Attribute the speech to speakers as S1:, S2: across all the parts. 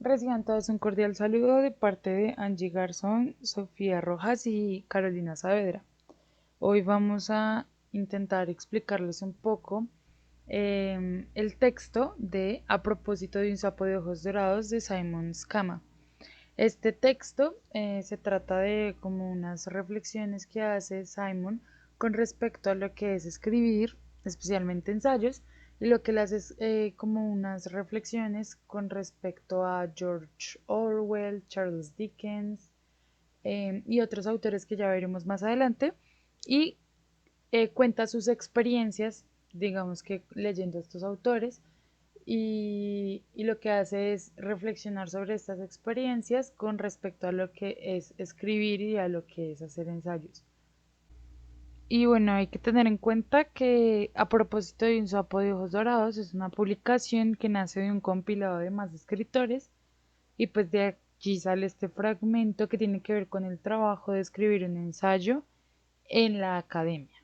S1: Reciban todos un cordial saludo de parte de Angie Garzón, Sofía Rojas y Carolina Saavedra. Hoy vamos a intentar explicarles un poco el texto de A propósito de un sapo de ojos dorados de Simon Schama. Este texto se trata de como unas reflexiones que hace Simon con respecto a lo que es escribir, especialmente ensayos, y lo que le hace es como unas reflexiones con respecto a George Orwell, Charles Dickens y otros autores que ya veremos más adelante, y cuenta sus experiencias, digamos que leyendo a estos autores, y lo que hace es reflexionar sobre estas experiencias con respecto a lo que es escribir y a lo que es hacer ensayos. Y bueno, hay que tener en cuenta que A propósito de un sapo de ojos dorados es una publicación que nace de un compilado de más escritores y pues de aquí sale este fragmento que tiene que ver con el trabajo de escribir un ensayo en la academia.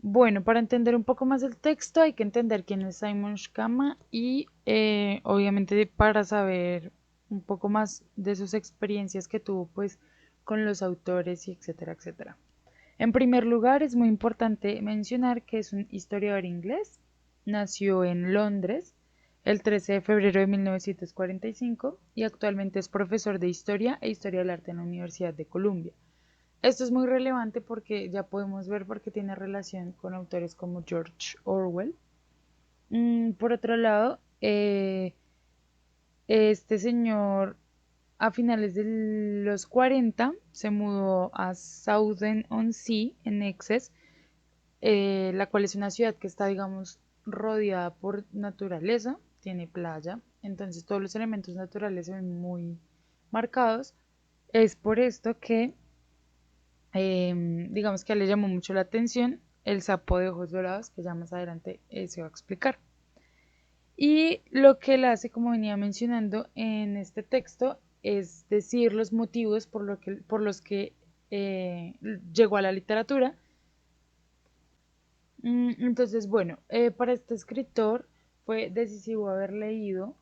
S1: Bueno, para entender un poco más el texto hay que entender quién es Simon Schama y obviamente para saber un poco más de sus experiencias que tuvo pues con los autores y etcétera, etcétera. En primer lugar, es muy importante mencionar que es un historiador inglés. Nació en Londres el 13 de febrero de 1945 y actualmente es profesor de historia e historia del arte en la Universidad de Columbia. Esto es muy relevante porque ya podemos ver por qué tiene relación con autores como George Orwell. Por otro lado, este señor a finales de los 40 se mudó a Southend-on-Sea en Essex, la cual es una ciudad que está, digamos, rodeada por naturaleza, tiene playa, entonces todos los elementos naturales se ven muy marcados. Es por esto que digamos que le llamó mucho la atención el sapo de ojos dorados, que ya más adelante se va a explicar. Y lo que él hace, como venía mencionando en este texto, es decir los motivos por los que llegó a la literatura. Entonces, bueno, para este escritor fue decisivo haber leído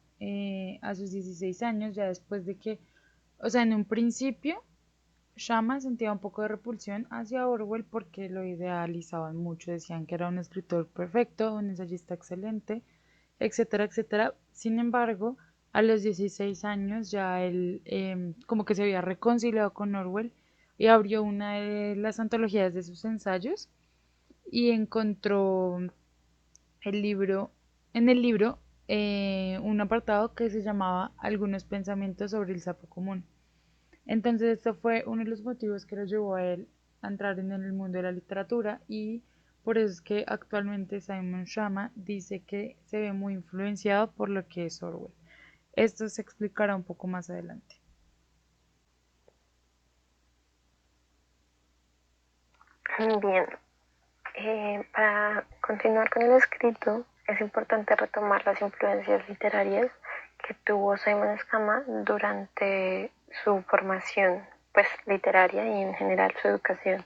S1: a sus 16 años, ya después de que, o sea, en un principio Shama sentía un poco de repulsión hacia Orwell porque lo idealizaban mucho, decían que era un escritor perfecto, un ensayista excelente, etcétera, etcétera. Sin embargo, a los 16 años ya él como que se había reconciliado con Orwell y abrió una de las antologías de sus ensayos y encontró el libro, en el libro un apartado que se llamaba Algunos pensamientos sobre el sapo común. Entonces esto fue uno de los motivos que lo llevó a él a entrar en el mundo de la literatura y por eso es que actualmente Simon Schama dice que se ve muy influenciado por lo que es Orwell. Esto se explicará un poco más adelante.
S2: Bien, para continuar con el escrito es importante retomar las influencias literarias que tuvo Simon Schama durante su formación pues literaria y en general su educación.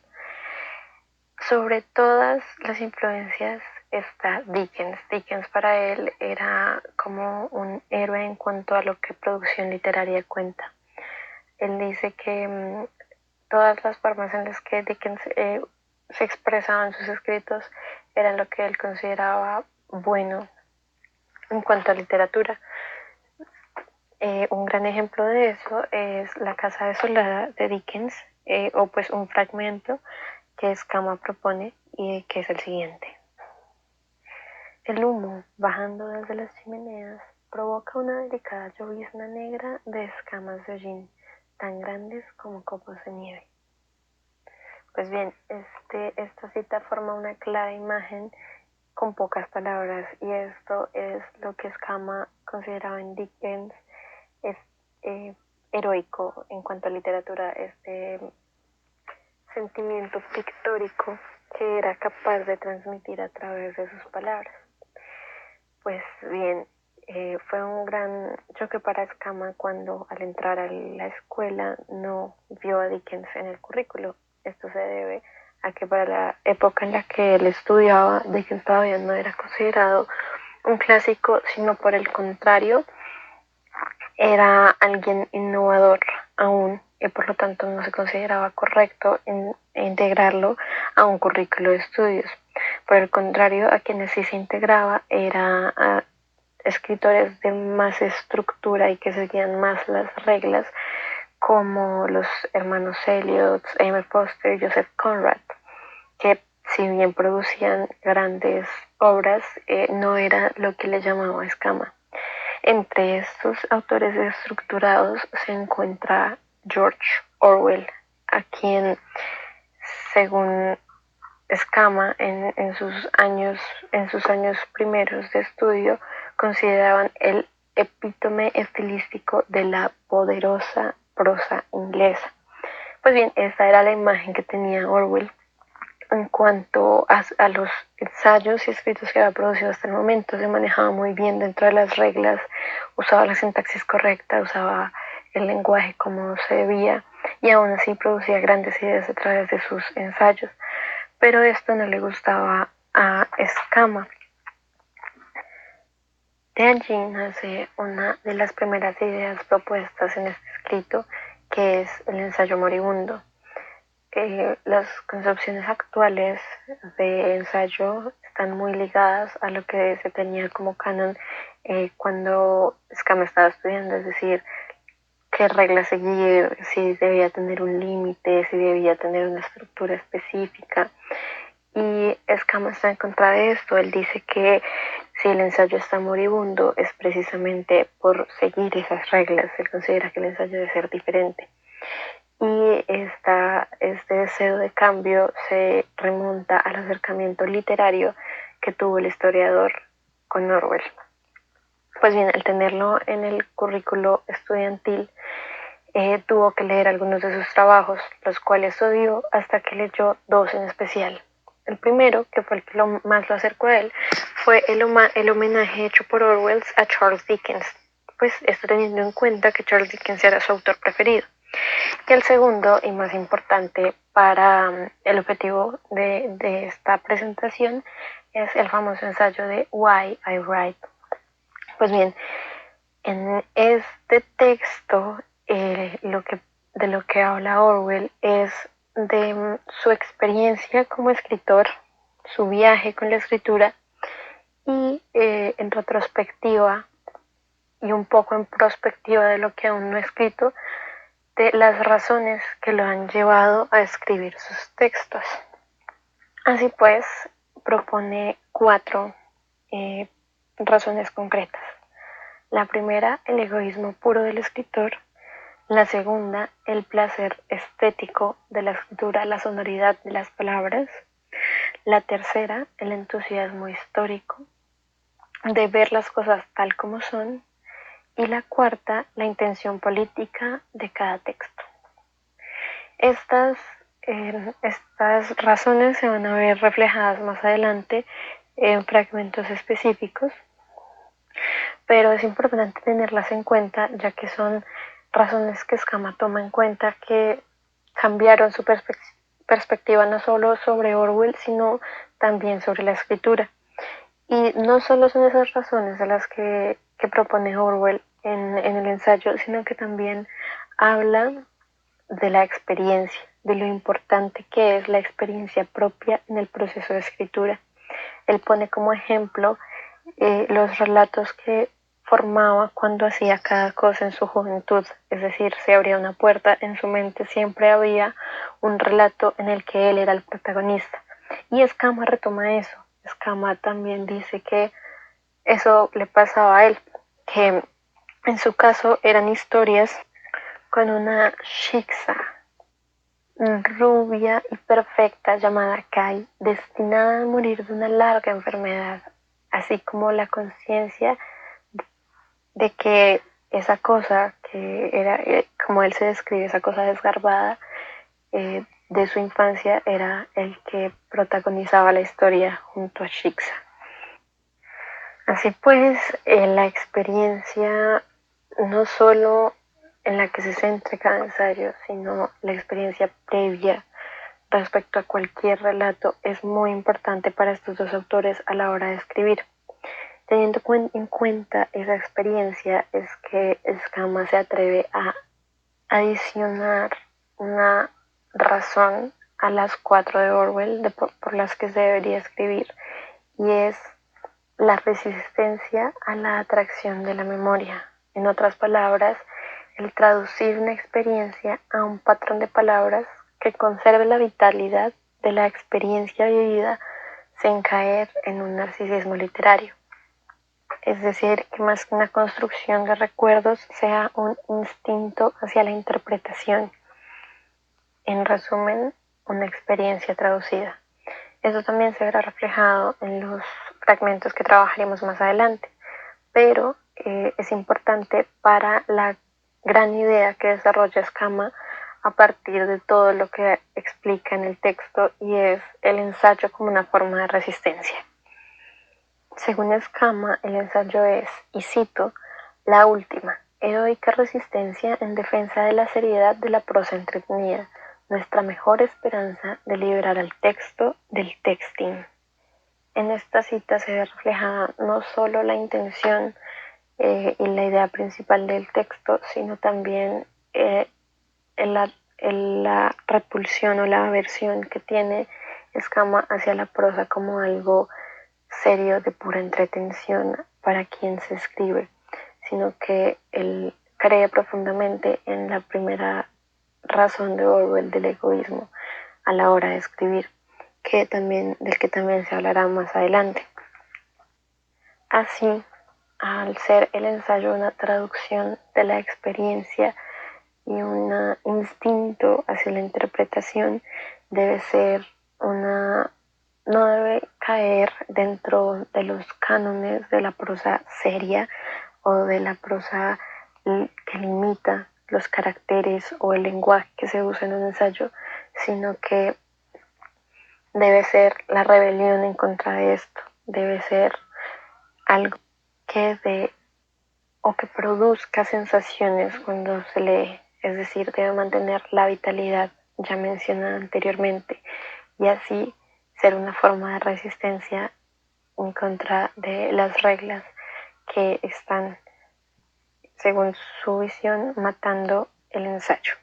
S2: Sobre todas las influencias está Dickens. Dickens para él era como un héroe en cuanto a lo que producción literaria cuenta. Él dice que todas las formas en las que Dickens se expresaba en sus escritos eran lo que él consideraba bueno en cuanto a literatura. Un gran ejemplo de eso es La casa desolada de Dickens, o pues un fragmento que Schama propone y que es el siguiente. El humo, bajando desde las chimeneas, provoca una delicada llovizna negra de escamas de hollín, tan grandes como copos de nieve. Pues bien, esta cita forma una clara imagen con pocas palabras y esto es lo que Schama consideraba en Dickens es heroico en cuanto a literatura, este sentimiento pictórico que era capaz de transmitir a través de sus palabras. Pues bien, fue un gran choque para Schama cuando al entrar a la escuela no vio a Dickens en el currículo. Esto se debe a que para la época en la que él estudiaba, Dickens todavía no era considerado un clásico, sino por el contrario, era alguien innovador aún y por lo tanto no se consideraba correcto integrarlo a un currículo de estudios. Por el contrario, a quienes sí se integraba era a escritores de más estructura y que seguían más las reglas, como los hermanos Eliot, Amy Foster y Joseph Conrad, que si bien producían grandes obras, no era lo que le llamaba escama. Entre estos autores estructurados se encuentra George Orwell, a quien, según Escama, en sus años primeros de estudio, consideraban el epítome estilístico de la poderosa prosa inglesa. Pues bien, esta era la imagen que tenía Orwell en cuanto a los ensayos y escritos que había producido hasta el momento. Se manejaba muy bien dentro de las reglas, usaba la sintaxis correcta, usaba el lenguaje como se debía y aún así producía grandes ideas a través de sus ensayos. Pero esto no le gustaba a Escama. De allí nace una de las primeras ideas propuestas en este escrito, que es el ensayo moribundo. Las concepciones actuales de ensayo están muy ligadas a lo que se tenía como canon cuando Escama estaba estudiando, es decir, qué reglas seguir, si debía tener un límite, si debía tener una estructura específica. Y Escama está en contra de esto. Él dice que si el ensayo está moribundo es precisamente por seguir esas reglas. Él considera que el ensayo debe ser diferente. Y este deseo de cambio se remonta al acercamiento literario que tuvo el historiador con Orwell. Pues bien, al tenerlo en el currículo estudiantil, tuvo que leer algunos de sus trabajos, los cuales odió hasta que leyó dos en especial. El primero, que fue el que más lo acercó a él, fue el homenaje hecho por Orwell a Charles Dickens, pues esto teniendo en cuenta que Charles Dickens era su autor preferido. Y el segundo, y más importante para el objetivo de esta presentación, es el famoso ensayo de Why I Write. Pues bien, en este texto de lo que habla Orwell es de su experiencia como escritor, su viaje con la escritura y en retrospectiva y un poco en prospectiva de lo que aún no ha escrito, de las razones que lo han llevado a escribir sus textos. Así pues, propone cuatro razones concretas. La primera, el egoísmo puro del escritor. La segunda, el placer estético de la escritura, la sonoridad de las palabras. La tercera, el entusiasmo histórico de ver las cosas tal como son. Y la cuarta, la intención política de cada texto. Estas razones se van a ver reflejadas más adelante en fragmentos específicos, pero es importante tenerlas en cuenta ya que son razones que Escama toma en cuenta que cambiaron su perspectiva no solo sobre Orwell, sino también sobre la escritura. Y no solo son esas razones de las que propone Orwell en el ensayo, sino que también habla de la experiencia, de lo importante que es la experiencia propia en el proceso de escritura. Él pone como ejemplo los relatos que formaba cuando hacía cada cosa en su juventud, es decir, se abría una puerta, en su mente siempre había un relato en el que él era el protagonista. Y Escama retoma eso. Escama también dice que eso le pasaba a él, que en su caso eran historias con una shiksa, rubia y perfecta llamada Kai, destinada a morir de una larga enfermedad, así como la conciencia de que esa cosa que era, como él se describe, esa cosa desgarbada de su infancia era el que protagonizaba la historia junto a Shiksa. Así pues, la experiencia no solo en la que se centra cada ensayo, sino la experiencia previa respecto a cualquier relato es muy importante para estos dos autores a la hora de escribir, Teniendo en cuenta esa experiencia es que Escama se atreve a adicionar una razón a las 4 de Orwell por las que se debería escribir, y es la resistencia a la atracción de la memoria. En otras palabras, el traducir una experiencia a un patrón de palabras que conserve la vitalidad de la experiencia vivida sin caer en un narcisismo literario. Es decir, que más que una construcción de recuerdos sea un instinto hacia la interpretación. En resumen, una experiencia traducida. Eso también se verá reflejado en los fragmentos que trabajaremos más adelante, pero es importante para la gran idea que desarrolla Escama a partir de todo lo que explica en el texto, y es el ensayo como una forma de resistencia. Según Escama, el ensayo es, y cito, la última, heroica resistencia en defensa de la seriedad de la prosa entretenida, nuestra mejor esperanza de liberar al texto del texting. En esta cita se ve reflejada no solo la intención y la idea principal del texto, sino también la repulsión o la aversión que tiene Escama hacia la prosa como algo serio de pura entretención para quien se escribe, sino que él cree profundamente en la primera razón de Orwell del egoísmo a la hora de escribir, del que también se hablará más adelante. Así, al ser el ensayo una traducción de la experiencia y un instinto hacia la interpretación, no debe caer dentro de los cánones de la prosa seria o de la prosa que limita los caracteres o el lenguaje que se usa en un ensayo, sino que debe ser la rebelión en contra de esto, debe ser algo que dé o que produzca sensaciones cuando se lee, es decir, debe mantener la vitalidad ya mencionada anteriormente, y así ser una forma de resistencia en contra de las reglas que están, según su visión, matando el ensayo.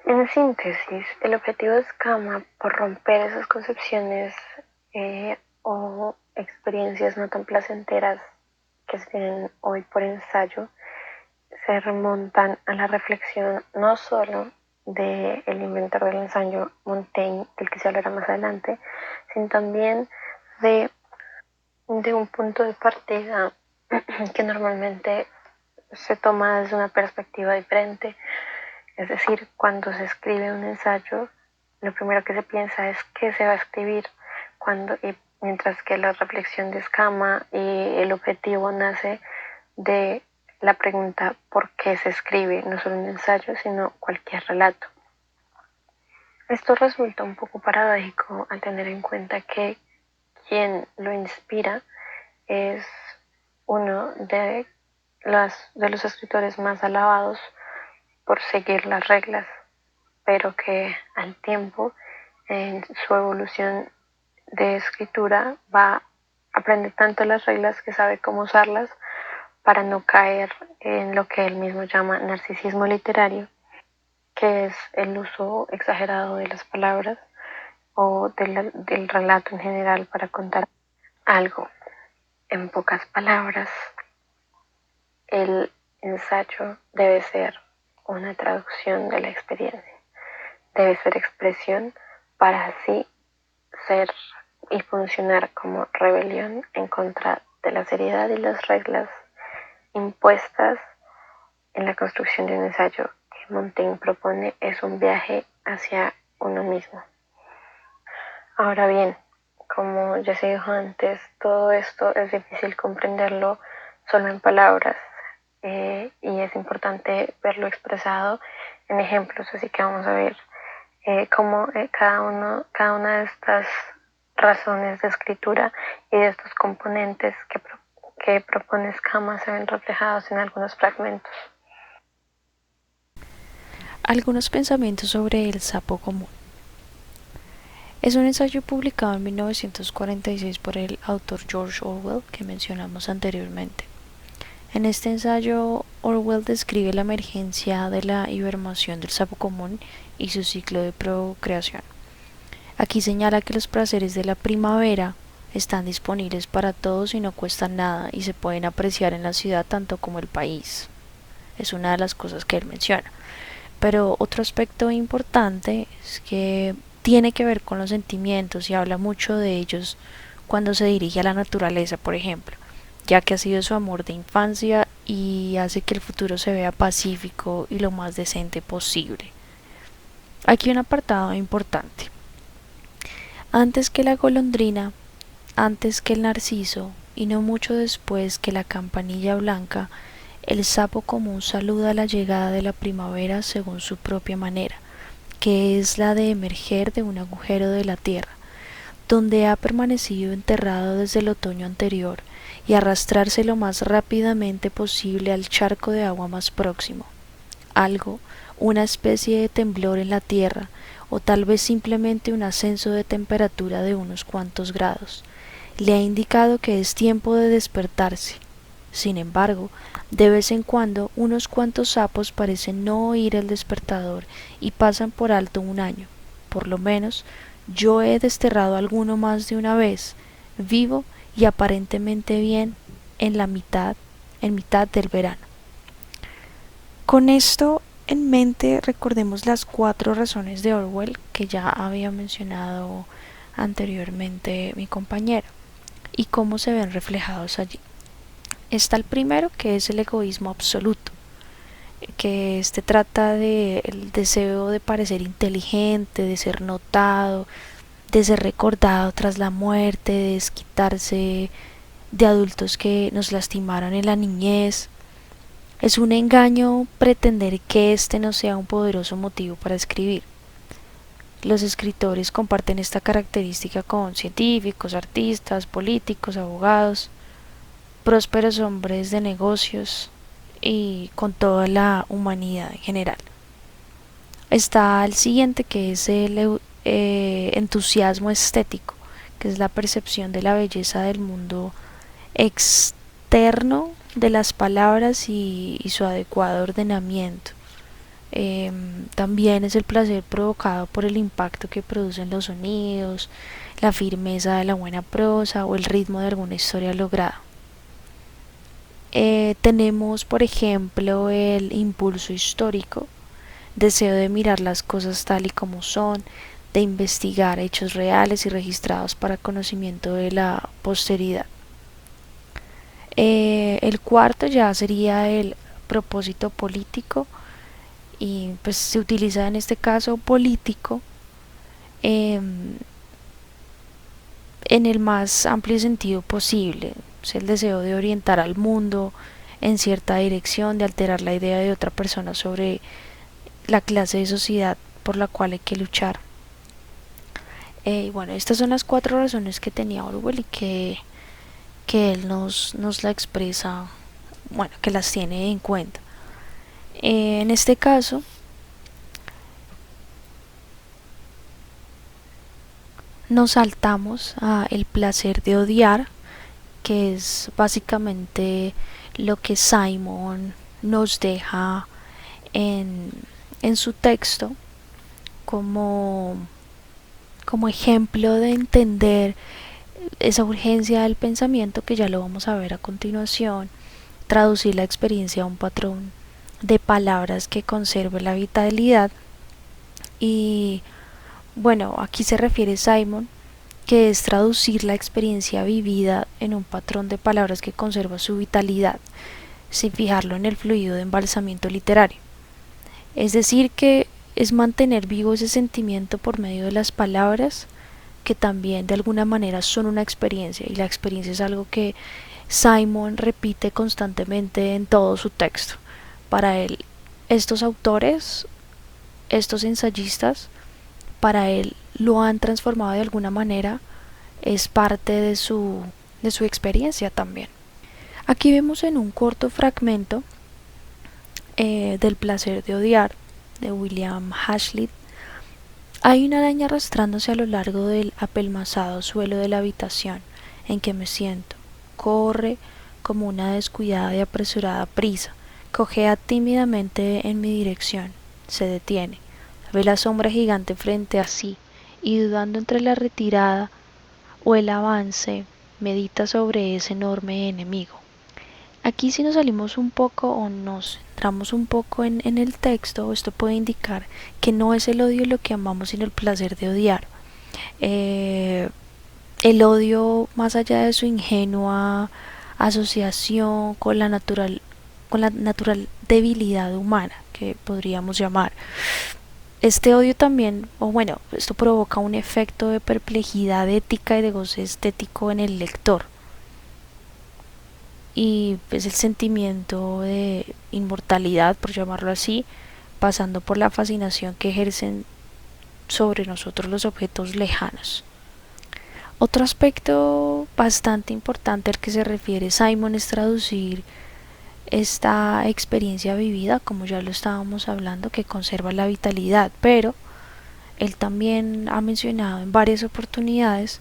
S2: En síntesis, el objetivo de Escama, por romper esas concepciones o experiencias no tan placenteras que se tienen hoy por ensayo, se remontan a la reflexión no solo del inventor del ensayo, Montaigne, del que se hablará más adelante, sino también de un punto de partida que normalmente se toma desde una perspectiva diferente. Es decir, cuando se escribe un ensayo, lo primero que se piensa es qué se va a escribir, mientras que la reflexión de Escama y el objetivo nace de la pregunta por qué se escribe no solo un ensayo, sino cualquier relato. Esto resulta un poco paradójico al tener en cuenta que quien lo inspira es uno de los escritores más alabados por seguir las reglas, pero que al tiempo, en su evolución de escritura, aprende tanto las reglas que sabe cómo usarlas para no caer en lo que él mismo llama narcisismo literario, que es el uso exagerado de las palabras o del relato en general para contar algo. En pocas palabras, el ensayo debe ser una traducción de la experiencia, debe ser expresión para así ser y funcionar como rebelión en contra de la seriedad y las reglas impuestas en la construcción de un ensayo que Montaigne propone. Es un viaje hacia uno mismo. Ahora bien, como ya se dijo antes, todo esto es difícil comprenderlo solo en palabras, y es importante verlo expresado en ejemplos, así que vamos a ver cómo cada una de estas razones de escritura y de estos componentes que propone Escama se ven reflejados en algunos fragmentos.
S3: Algunos pensamientos sobre el sapo común. Es un ensayo publicado en 1946 por el autor George Orwell que mencionamos anteriormente. En este ensayo, Orwell describe la emergencia de la hibernación del sapo común y su ciclo de procreación. Aquí señala que los placeres de la primavera están disponibles para todos y no cuestan nada y se pueden apreciar en la ciudad tanto como el país. Es una de las cosas que él menciona. Pero otro aspecto importante es que tiene que ver con los sentimientos y habla mucho de ellos cuando se dirige a la naturaleza, por ejemplo, ya que ha sido su amor de infancia y hace que el futuro se vea pacífico y lo más decente posible. Aquí un apartado importante. Antes que la golondrina, antes que el narciso y no mucho después que la campanilla blanca, el sapo común saluda la llegada de la primavera según su propia manera, que es la de emerger de un agujero de la tierra, donde ha permanecido enterrado desde el otoño anterior, y arrastrarse lo más rápidamente posible al charco de agua más próximo. Algo, una especie de temblor en la tierra, o tal vez simplemente un ascenso de temperatura de unos cuantos grados, le ha indicado que es tiempo de despertarse. Sin embargo, de vez en cuando unos cuantos sapos parecen no oír el despertador y pasan por alto un año. Por lo menos yo he desterrado alguno más de una vez, vivo y aparentemente bien en mitad del verano. Con esto en mente recordemos las 4 razones de Orwell que ya había mencionado anteriormente mi compañero y cómo se ven reflejados allí. Está el primero, que es el egoísmo absoluto, que este trata del deseo de parecer inteligente, de ser notado, de ser recordado tras la muerte, de desquitarse de adultos que nos lastimaron en la niñez. Es un engaño pretender que este no sea un poderoso motivo para escribir. Los escritores comparten esta característica con científicos, artistas, políticos, abogados, prósperos hombres de negocios y con toda la humanidad en general. Está el siguiente, que es el entusiasmo estético, que es la percepción de la belleza del mundo externo de las palabras y su adecuado ordenamiento. También es el placer provocado por el impacto que producen los sonidos, la firmeza de la buena prosa o el ritmo de alguna historia lograda. Tenemos, por ejemplo, el impulso histórico, deseo de mirar las cosas tal y como son, de investigar hechos reales y registrados para conocimiento de la posteridad. El cuarto ya sería el propósito político, y pues se utiliza en este caso político en el más amplio sentido posible. Es el deseo de orientar al mundo en cierta dirección, de alterar la idea de otra persona sobre la clase de sociedad por la cual hay que luchar. Bueno, estas son las 4 razones que tenía Orwell y que él nos la expresa, bueno, que las tiene en cuenta. En este caso, nos saltamos a el placer de odiar, que es básicamente lo que Simon nos deja en, en su texto como, como ejemplo de entender esa urgencia del pensamiento, que ya lo vamos a ver a continuación, traducir la experiencia a un patrón de palabras que conserve la vitalidad. Y bueno, aquí se refiere Simon, que es traducir la experiencia vivida en un patrón de palabras que conserva su vitalidad, sin fijarlo en el fluido de embalsamiento literario. Es decir, que es mantener vivo ese sentimiento por medio de las palabras, que también de alguna manera son una experiencia, y la experiencia es algo que Simon repite constantemente en todo su texto. Para él, estos autores, estos ensayistas, para él lo han transformado de alguna manera, es parte de su experiencia también. Aquí vemos en un corto fragmento del placer de odiar de William Hazlitt Hay una araña arrastrándose a lo largo del apelmazado suelo de la habitación en que me siento. Corre como una descuidada y apresurada prisa. Cojea tímidamente en mi dirección. Se detiene. Ve la sombra gigante frente a sí y, dudando entre la retirada o el avance, medita sobre ese enorme enemigo. Aquí si nos salimos un poco o nos centramos un poco en el texto, esto puede indicar que no es el odio lo que amamos, sino el placer de odiar. El odio, más allá de su ingenua asociación con la natural debilidad humana, que podríamos llamar. Este odio también, o bueno, esto provoca un efecto de perplejidad ética y de goce estético en el lector. Y pues el sentimiento de inmortalidad, por llamarlo así, pasando por la fascinación que ejercen sobre nosotros los objetos lejanos. Otro aspecto bastante importante al que se refiere Simon es traducir esta experiencia vivida, como ya lo estábamos hablando, que conserva la vitalidad, pero él también ha mencionado en varias oportunidades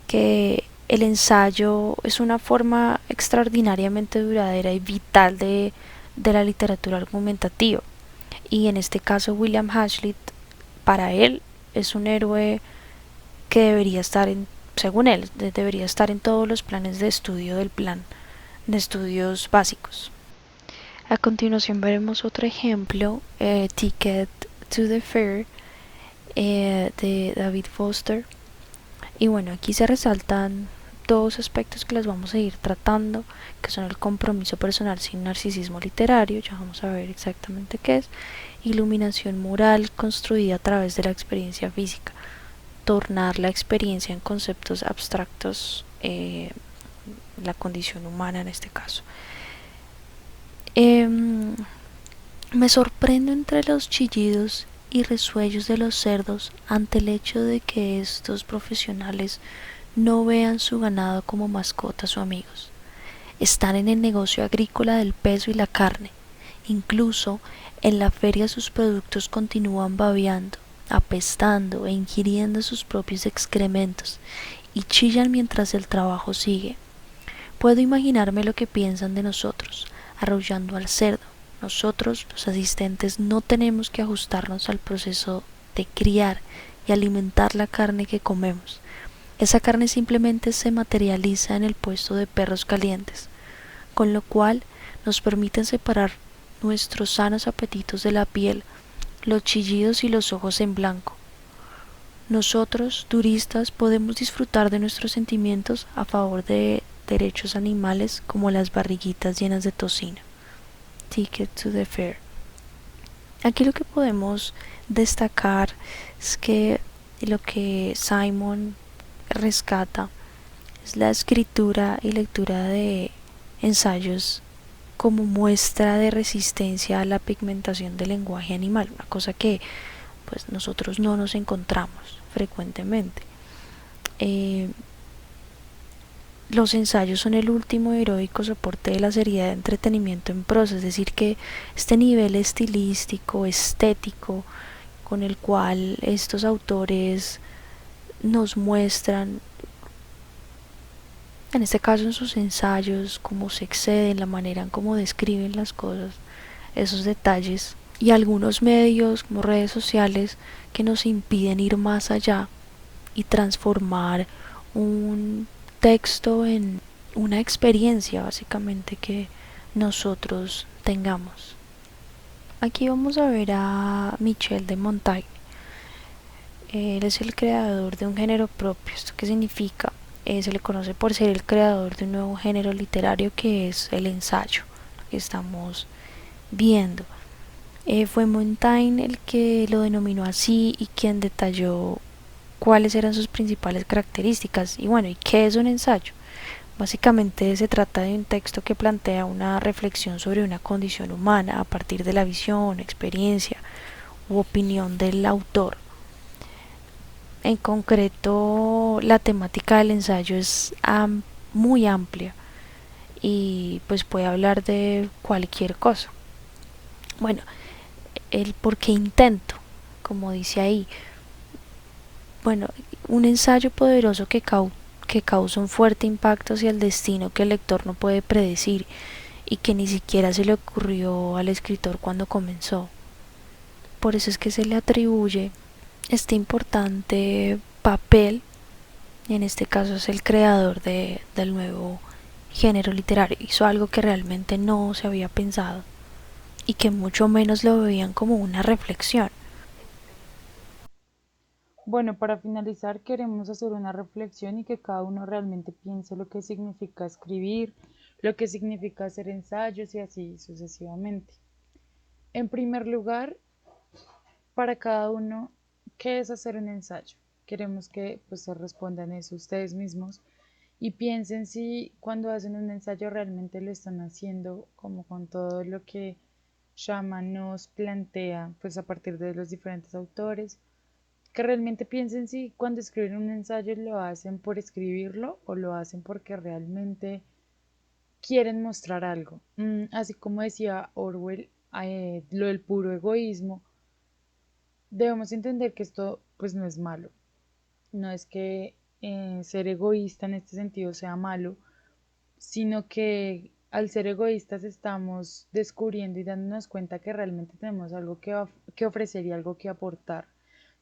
S3: que el ensayo es una forma extraordinariamente duradera y vital de la literatura argumentativa. Y en este caso William Hazlitt, para él, es un héroe que debería estar según él, debería estar en todos los planes de estudio del plan de estudios básicos. A continuación veremos otro ejemplo, Ticket to the Fair, de David Foster. Y bueno, aquí se resaltan dos aspectos que los vamos a ir tratando, que son el compromiso personal sin narcisismo literario, ya vamos a ver exactamente qué es, iluminación moral construida a través de la experiencia física, tornar la experiencia en conceptos abstractos, la condición humana en este caso. Me sorprendo entre los chillidos y resuellos de los cerdos ante el hecho de que estos profesionales no vean su ganado como mascotas o amigos. Están en el negocio agrícola del peso y la carne. Incluso en la feria sus productos continúan babeando, apestando e ingiriendo sus propios excrementos y chillan mientras el trabajo sigue. Puedo imaginarme lo que piensan de nosotros, arrullando al cerdo. Nosotros, los asistentes, no tenemos que ajustarnos al proceso de criar y alimentar la carne que comemos. Esa carne simplemente se materializa en el puesto de perros calientes, con lo cual nos permiten separar nuestros sanos apetitos de la piel, los chillidos y los ojos en blanco. Nosotros, turistas, podemos disfrutar de nuestros sentimientos a favor de derechos animales como las barriguitas llenas de tocino. Ticket to the Fair. Aquí lo que podemos destacar es que lo que Simon rescata es la escritura y lectura de ensayos como muestra de resistencia a la pigmentación del lenguaje animal, una cosa que pues nosotros no nos encontramos frecuentemente. Los ensayos son el último heroico soporte de la seriedad de entretenimiento en prosa, es decir que este nivel estilístico, estético, con el cual estos autores nos muestran, en este caso en sus ensayos, cómo se exceden, la manera en cómo describen las cosas, esos detalles, y algunos medios como redes sociales que nos impiden ir más allá y transformar un texto en una experiencia básicamente que nosotros tengamos. Aquí vamos a ver a Michel de Montaigne. Él es el creador de un género propio. ¿Esto qué significa? Se le conoce por ser el creador de un nuevo género literario que es el ensayo, lo que estamos viendo. Fue Montaigne el que lo denominó así y quien detalló cuáles eran sus principales características. Y bueno, ¿y qué es un ensayo? Básicamente se trata de un texto que plantea una reflexión sobre una condición humana a partir de la visión, experiencia u opinión del autor. En concreto, la temática del ensayo es muy amplia y pues puede hablar de cualquier cosa. Bueno, el por qué intento, como dice ahí, bueno, un ensayo poderoso que causa un fuerte impacto hacia el destino que el lector no puede predecir y que ni siquiera se le ocurrió al escritor cuando comenzó. Por eso es que se le atribuye este importante papel, y en este caso es el creador del nuevo género literario. Hizo algo que realmente no se había pensado y que mucho menos lo veían como una reflexión.
S1: Bueno, para finalizar, queremos hacer una reflexión y que cada uno realmente piense lo que significa escribir, lo que significa hacer ensayos y así sucesivamente. En primer lugar, para cada uno, ¿qué es hacer un ensayo? Queremos que pues se respondan eso ustedes mismos y piensen si cuando hacen un ensayo realmente lo están haciendo como con todo lo que Shama nos plantea pues a partir de los diferentes autores, que realmente piensen si cuando escriben un ensayo lo hacen por escribirlo o lo hacen porque realmente quieren mostrar algo. Así como decía Orwell, lo del puro egoísmo, debemos entender que esto pues no es malo. No es que ser egoísta en este sentido sea malo, sino que al ser egoístas estamos descubriendo y dándonos cuenta que realmente tenemos algo que ofrecer y algo que aportar.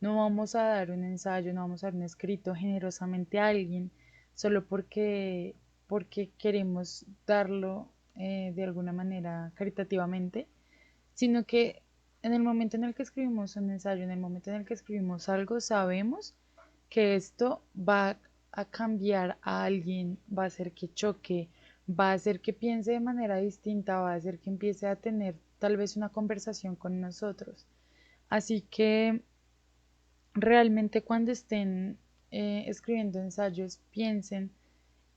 S1: No vamos a dar un ensayo, no vamos a dar un escrito generosamente a alguien solo porque queremos darlo de alguna manera caritativamente, sino que en el momento en el que escribimos un ensayo, en el momento en el que escribimos algo, sabemos que esto va a cambiar a alguien, va a hacer que choque, va a hacer que piense de manera distinta, va a hacer que empiece a tener tal vez una conversación con nosotros. Así que realmente cuando estén escribiendo ensayos, piensen,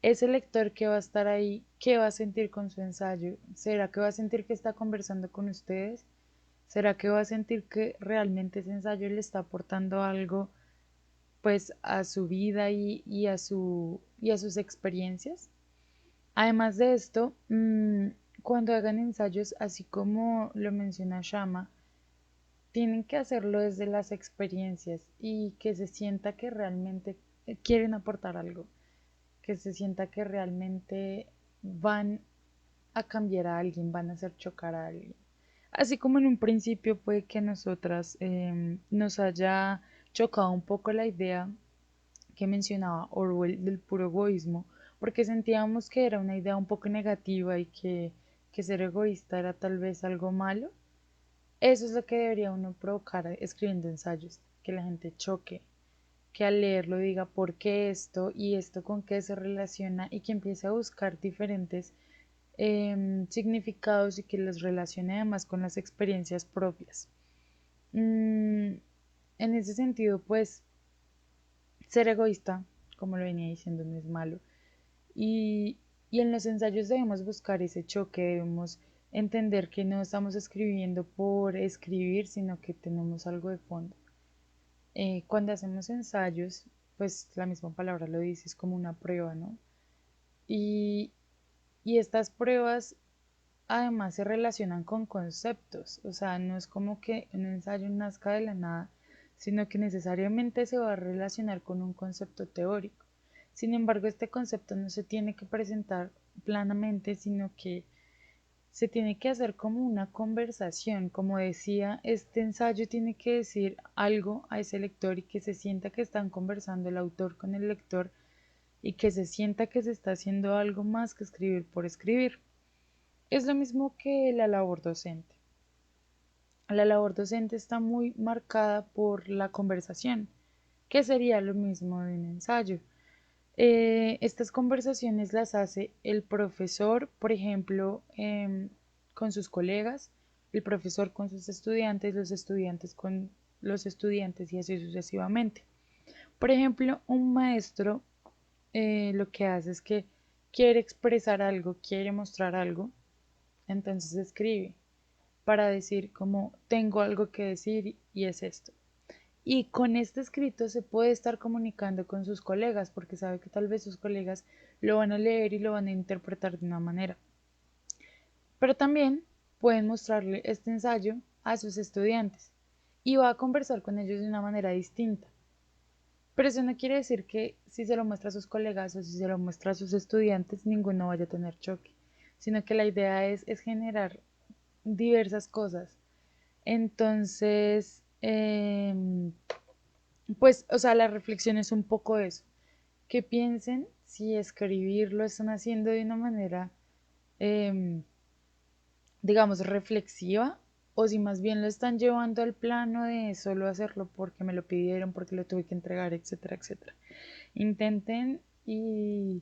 S1: ese lector que va a estar ahí, ¿qué va a sentir con su ensayo? ¿Será que va a sentir que está conversando con ustedes? ¿Será que va a sentir que realmente ese ensayo le está aportando algo pues a su vida y a sus experiencias? Además de esto, cuando hagan ensayos, así como lo menciona Shama, tienen que hacerlo desde las experiencias y que se sienta que realmente quieren aportar algo, que se sienta que realmente van a cambiar a alguien, van a hacer chocar a alguien. Así como en un principio puede que a nosotras nos haya chocado un poco la idea que mencionaba Orwell del puro egoísmo, porque sentíamos que era una idea un poco negativa y que ser egoísta era tal vez algo malo. Eso es lo que debería uno provocar escribiendo ensayos, que la gente choque, que al leerlo diga por qué esto y esto con qué se relaciona y que empiece a buscar diferentes significados y que los relacione además con las experiencias propias. Mm, en ese sentido, pues ser egoísta, como lo venía diciendo, no es malo. Y, y en los ensayos debemos buscar ese choque, debemos entender que no estamos escribiendo por escribir, sino que tenemos algo de fondo. Cuando hacemos ensayos, pues la misma palabra lo dice, es como una prueba, ¿no? Y, y estas pruebas además se relacionan con conceptos, o sea, no es como que un ensayo nazca de la nada, sino que necesariamente se va a relacionar con un concepto teórico. Sin embargo, este concepto no se tiene que presentar planamente, sino que se tiene que hacer como una conversación. Como decía, este ensayo tiene que decir algo a ese lector y que se sienta que están conversando el autor con el lector y que se sienta que se está haciendo algo más que escribir por escribir. Es lo mismo que la labor docente. La labor docente está muy marcada por la conversación, que sería lo mismo de un ensayo. Estas conversaciones las hace el profesor, por ejemplo, con sus colegas, el profesor con sus estudiantes, los estudiantes con los estudiantes y así sucesivamente. Por ejemplo, un maestro lo que hace es que quiere expresar algo, quiere mostrar algo, entonces escribe para decir como tengo algo que decir y es esto. Y con este escrito se puede estar comunicando con sus colegas porque sabe que tal vez sus colegas lo van a leer y lo van a interpretar de una manera. Pero también pueden mostrarle este ensayo a sus estudiantes y va a conversar con ellos de una manera distinta. Pero eso no quiere decir que si se lo muestra a sus colegas o si se lo muestra a sus estudiantes, ninguno vaya a tener choque, sino que la idea es generar diversas cosas. Entonces, pues, o sea, la reflexión es un poco eso, que piensen si escribir lo están haciendo de una manera, em, digamos, reflexiva, o si más bien lo están llevando al plano de solo hacerlo porque me lo pidieron, porque lo tuve que entregar, etcétera, etcétera. Intenten y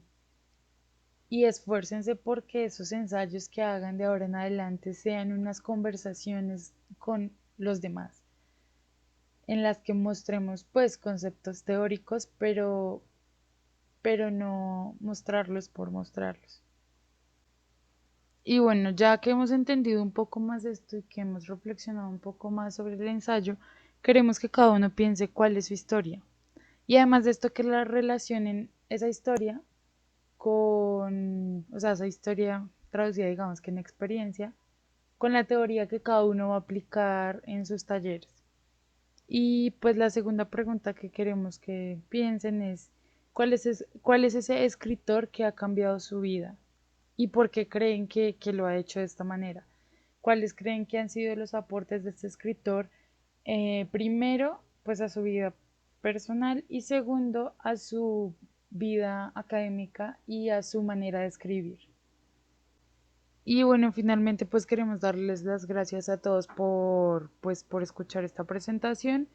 S1: esfuércense porque esos ensayos que hagan de ahora en adelante sean unas conversaciones con los demás, en las que mostremos pues conceptos teóricos, pero no mostrarlos por mostrarlos. Y bueno, ya que hemos entendido un poco más esto y que hemos reflexionado un poco más sobre el ensayo, queremos que cada uno piense cuál es su historia. Y además de esto, que la relacionen esa historia con, o sea, esa historia traducida, digamos que en experiencia, con la teoría que cada uno va a aplicar en sus talleres. Y pues la segunda pregunta que queremos que piensen es, cuál es ese escritor que ha cambiado su vida? ¿Y por qué creen que lo ha hecho de esta manera? ¿Cuáles creen que han sido los aportes de este escritor? Primero, pues a su vida personal y segundo, a su vida académica y a su manera de escribir. Y bueno, finalmente pues queremos darles las gracias a todos por escuchar esta presentación.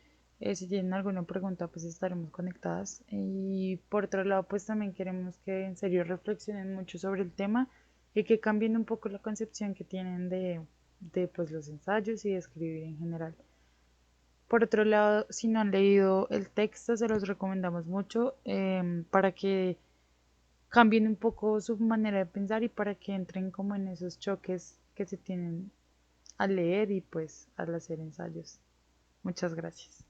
S1: Si tienen alguna pregunta, pues estaremos conectadas. Y por otro lado, pues también queremos que en serio reflexionen mucho sobre el tema y que cambien un poco la concepción que tienen de pues los ensayos y de escribir en general. Por otro lado, si no han leído el texto, se los recomendamos mucho para que cambien un poco su manera de pensar y para que entren como en esos choques que se tienen al leer y pues al hacer ensayos. Muchas gracias.